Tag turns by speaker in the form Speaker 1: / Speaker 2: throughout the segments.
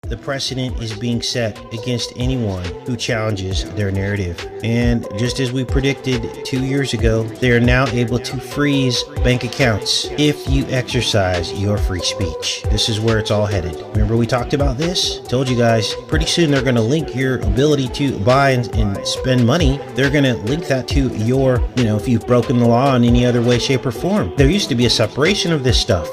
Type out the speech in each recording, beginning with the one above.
Speaker 1: the precedent is being set against anyone who challenges their narrative. And just as we predicted 2 years ago, they are now able to freeze bank accounts if you exercise your free speech. This is where it's all headed. Remember we talked about this? Told you guys, pretty soon they're going to link your ability to buy and spend money. They're going to link that to your, if you've broken the law in any other way, shape, or form. There used to be a separation of this stuff.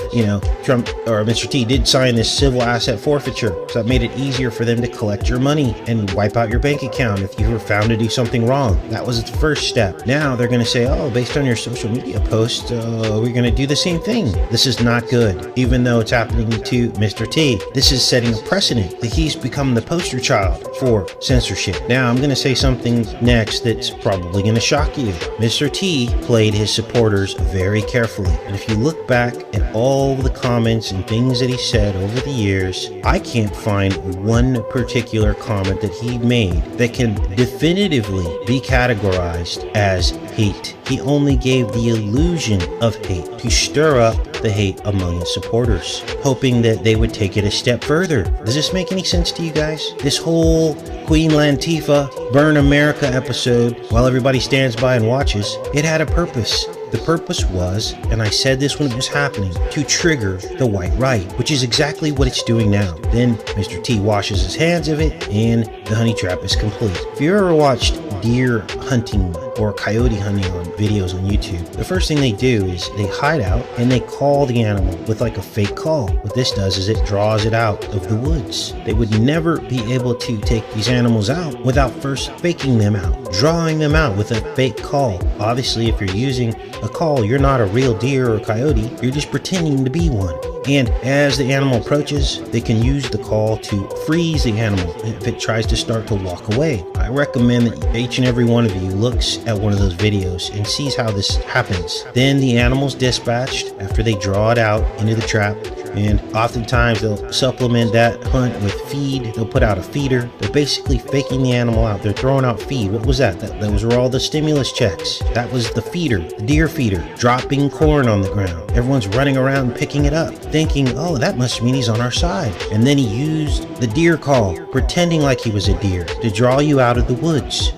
Speaker 1: Trump or Mr. T did sign this civil asset forfeiture, so that made it easier for them to collect your money and wipe out your bank account if you were found to do something wrong. That was the first step. Now they're going to say, oh, based on your social media post, we're going to do the same thing. This is not good, even though it's happening to Mr. T. This is setting a precedent that he's become the poster child for censorship. Now I'm going to say something next that's probably going to shock you. Mr. T played his supporters very carefully, and if you look back at all the comments and things that he said over the years, I can't find one particular comment that he made that can definitively be categorized as hate. He only gave the illusion of hate to stir up the hate among his supporters, hoping that they would take it a step further. Does this make any sense to you guys? This whole Queen Latifah Burn America episode, while everybody stands by and watches, it had a purpose. The purpose was, and I said this when it was happening, to trigger the white right, which is exactly what it's doing now. Then Mr. T washes his hands of it, and the honey trap is complete. If you ever watched deer hunting or coyote hunting on videos on YouTube, the first thing they do is they hide out and they call the animal with like a fake call. What this does is it draws it out of the woods. They would never be able to take these animals out without first faking them out, drawing them out with a fake call. Obviously, if you're using a call, you're not a real deer or coyote, you're just pretending to be one. And as the animal approaches, they can use the call to freeze the animal if it tries to start to walk away. I recommend that each and every one of you looks at one of those videos and sees how this happens. Then the animal's dispatched after they draw it out into the trap, and oftentimes they'll supplement that hunt with feed. They'll put out a feeder. They're basically faking the animal out. They're throwing out feed. What was that? Those were all the stimulus checks. That was the feeder, the deer feeder, dropping corn on the ground. Everyone's running around picking it up, thinking, oh, that must mean he's on our side. And then he used the deer call, pretending like he was a deer, to draw you out of the woods.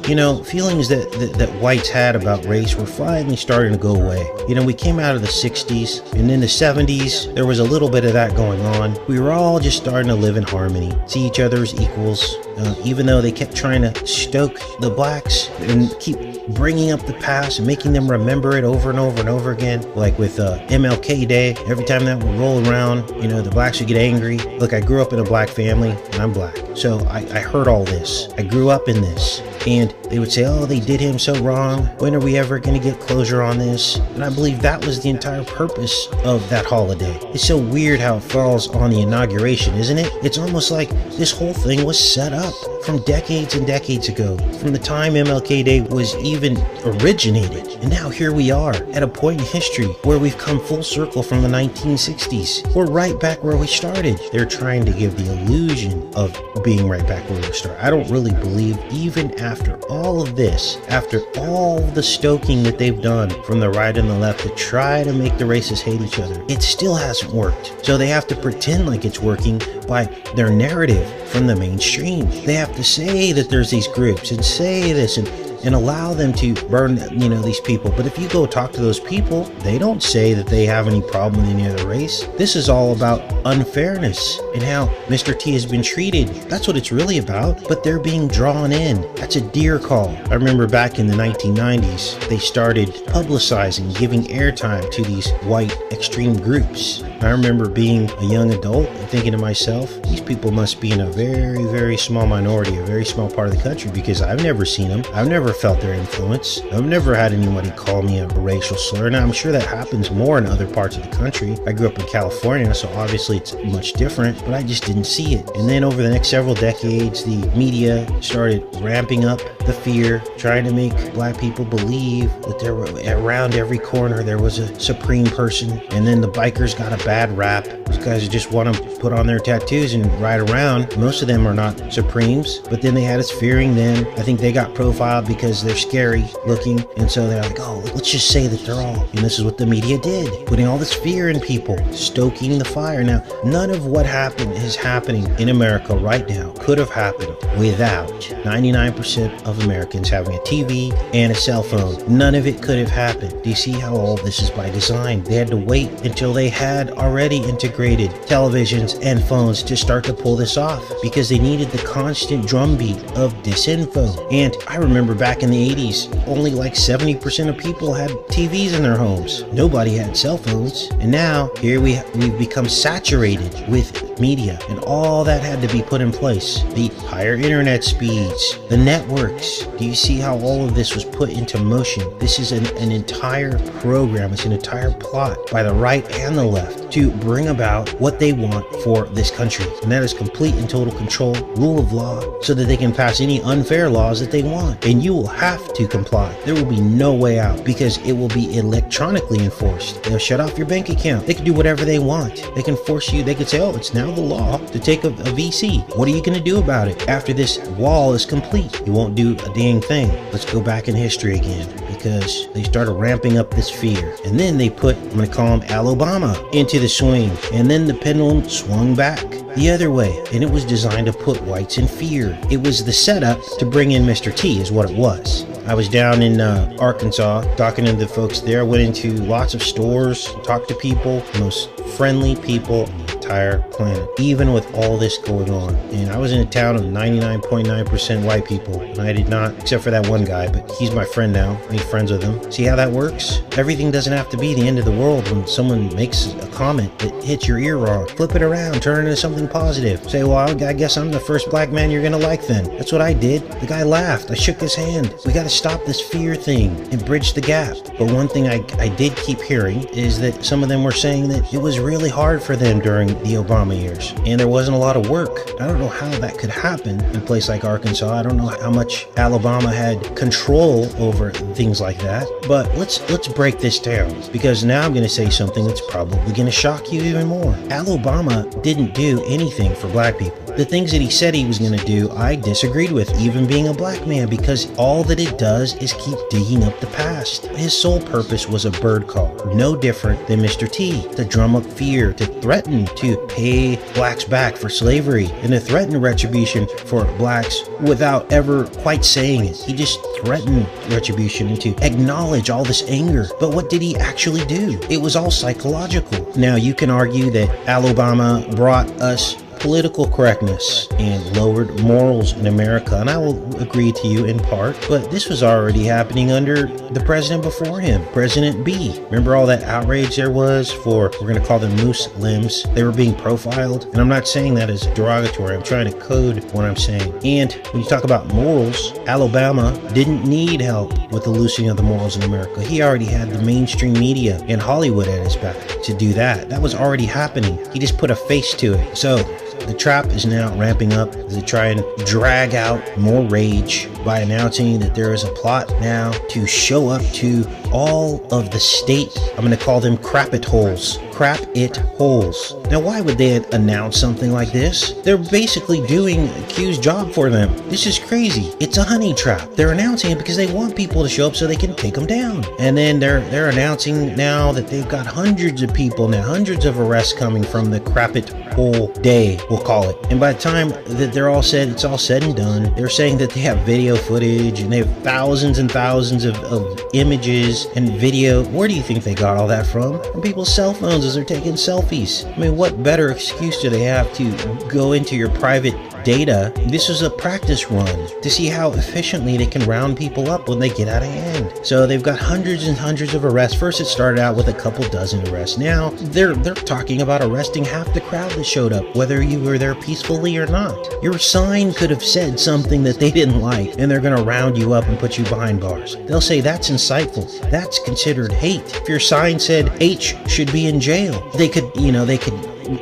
Speaker 1: Feelings that whites had about race were finally starting to go away. We came out of the 60s, and in the 70s, there was a little bit of that going on. We were all just starting to live in harmony, see each other as equals, even though they kept trying to stoke the blacks and keep bringing up the past and making them remember it over and over and over again. Like with MLK Day, every time that would roll around, the blacks would get angry. Look, I grew up in a black family and I'm black, so I heard all this. I grew up in this, and they would say, oh, they did him so wrong. When are we ever going to get closure on this? And I believe that was the entire purpose of that holiday. It's so weird how it falls on the inauguration, isn't it? It's almost like this whole thing was set up from decades and decades ago, from the time MLK Day was even originated. And now here we are at a point in history where we've come full circle from the 1960s. We're right back where we started. They're trying to give the illusion of being right back where we started. I don't really believe, even after all of this, after all the stoking that they've done from the right and the left to try to make the races hate each other, it still hasn't worked. So they have to pretend like it's working by their narrative from the mainstream. They have to say that there's these groups and say this and allow them to burn, these people. But if you go talk to those people, they don't say that they have any problem with any other race. This is all about unfairness and how Mr. T has been treated. That's what it's really about. But they're being drawn in. That's a deer call. I remember back in the 1990s, they started publicizing, giving airtime to these white extreme groups. I remember being a young adult and thinking to myself, these people must be in a very, very small minority, a very small part of the country, because I've never seen them. I've never felt their influence. I've never had anybody call me a racial slur. Now, I'm sure that happens more in other parts of the country. I grew up in California, so obviously it's much different, but I just didn't see it. And then over the next several decades, the media started ramping up the fear, trying to make black people believe that there were, around every corner, there was a supreme person. And then the bikers got a bad rap. Those guys just want to put on their tattoos and ride around. Most of them are not Supremes, but then they had us fearing them. I think they got profiled because they're scary looking, and so they're like, oh, let's just say that they're all. And this is what the media did, putting all this fear in people, stoking the fire. Now, none of what happened is happening in America right now could have happened without 99% of Americans having a TV and a cell phone. None of it could have happened. Do you see how all this is by design? They had to wait until they had already integrated televisions and phones to start to pull this off, because they needed the constant drumbeat of disinfo. And I remember back in the 80s, only like 70% of people had TVs in their homes. Nobody had cell phones. And now here we've become saturated with media, and all that had to be put in place. The higher internet speeds, the networks. Do you see how all of this was put into motion? This is an entire program. It's an entire plot by the right and the left to bring about what they want for this country. And that is complete and total control, rule of law, so that they can pass any unfair laws that they want. And you will have to comply. There will be no way out, because it will be electronically enforced. They'll shut off your bank account. They can do whatever they want. They can force you. They can say, oh, it's now the law to take a VC. What are you going to do about it after this wall is complete? You won't do a dang thing. Let's go back in history again, because they started ramping up this fear. And then they put, I'm going to call him Alabama, into the swing. And then the pendulum swung back the other way, and it was designed to put whites in fear. It was the setup to bring in Mr. T is what it was. I was down in Arkansas talking to the folks there. I went into lots of stores, talked to people, the most friendly people on the entire planet, even with all this going on. And I was in a town of 99.9% white people, and I did not, except for that one guy, but he's my friend now. I made friends with him. See how that works? Everything doesn't have to be the end of the world. When someone makes a comment that hits your ear wrong, flip it around, turn it into something positive. Say, well, I guess I'm the first black man you're gonna like then. That's what I did. The guy laughed. I shook his hand. We gotta stop this fear thing and bridge the gap. But one thing I did keep hearing is that some of them were saying that it was really hard for them during the Obama years, and there wasn't a lot of work. I don't know how that could happen in a place like Arkansas. I don't know how much Alabama had control over things like that. But let's break this down, because now I'm going to say something that's probably going to shock you even more. Alabama didn't do anything for black people. The things that he said he was going to do, I disagreed with, even being a black man, because all that it does is keep digging up the past. His sole purpose was a bird call, no different than Mr. T, to drum up fear, to threaten to pay blacks back for slavery, and to threaten retribution for blacks without ever quite saying it. He just threatened retribution and to acknowledge all this anger. But what did he actually do? It was all psychological. Now, you can argue that Alabama brought us political correctness and lowered morals in America, and I will agree to you in part, but this was already happening under the president before him, President B. Remember all that outrage there was for, we're going to call them Muslims. They were being profiled, and I'm not saying that as derogatory. I'm trying to code what I'm saying. And when you talk about morals, Alabama didn't need help with the loosening of the morals in America. He already had the mainstream media and Hollywood at his back to do that. That was already happening. He just put a face to it. So the trap is now ramping up to try and drag out more rage by announcing that there is a plot now to show up to all of the state, I'm going to call them crap-it holes. Crap-it holes. Now, why would they announce something like this? They're basically doing Q's job for them. This is crazy. It's a honey trap. They're announcing it because they want people to show up so they can take them down. And then they're announcing now that they've got hundreds of people now, hundreds of arrests coming from the crap-it hole day, we'll call it. And by the time that they're all said, it's all said and done, they're saying that they have video footage and they have thousands and thousands of images and video. Where do you think they got all that from? From people's cell phones as they're taking selfies. I mean, what better excuse do they have to go into your private data? This is a practice run to see how efficiently they can round people up when they get out of hand. So they've got hundreds and hundreds of arrests. First it started out with a couple dozen arrests. Now they're talking about arresting half the crowd that showed up, whether you were there peacefully or not. Your sign could have said something that they didn't like, and they're going to round you up and put you behind bars. They'll say that's insightful. That's considered hate. If your sign said H should be in jail, they could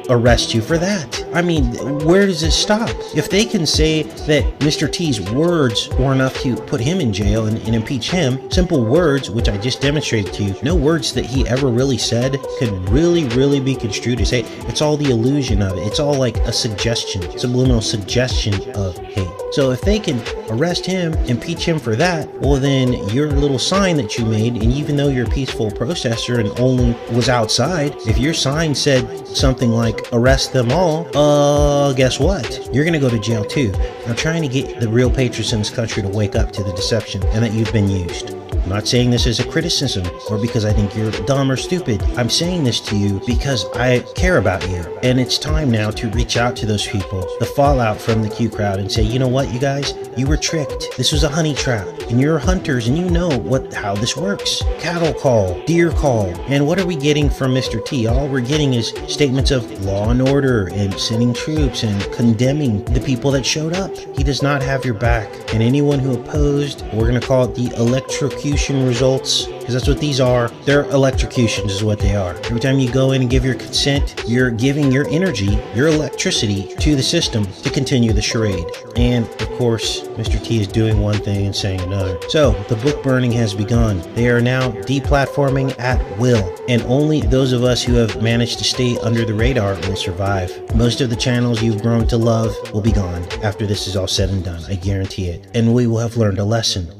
Speaker 1: arrest you for that. I mean, where does this stop? If they can say that Mr. T's words were enough to put him in jail and impeach him, simple words, which I just demonstrated to you, no words that he ever really said could really be construed to say, it's all the illusion of it. It's all like a suggestion, subliminal suggestion of hate. So if they can arrest him, impeach him for that, well then your little sign that you made, and even though you're a peaceful protester and only was outside, if your sign said something like arrest them all, guess what? You're gonna go to jail too. I'm trying to get the real patriots in this country to wake up to the deception and that you've been used. I'm not saying this as a criticism or because I think you're dumb or stupid. I'm saying this to you because I care about you. And it's time now to reach out to those people, the fallout from the Q crowd, and say, you know what, you guys, you were tricked. This was a honey trap. And you're hunters and you know how this works. Cattle call, deer call. And what are we getting from Mr. T? All we're getting is statements of law and order and sending troops and condemning the people that showed up. He does not have your back. And anyone who opposed, we're going to call it the electrocution results, because that's what these are. They're electrocutions is what they are. Every time you go in and give your consent, you're giving your energy, your electricity to the system to continue the charade. And of course, Mr. T is doing one thing and saying another. So the book burning has begun. They are now deplatforming at will, and only those of us who have managed to stay under the radar will survive. Most of the channels you've grown to love will be gone after this is all said and done. I guarantee it. And we will have learned a lesson.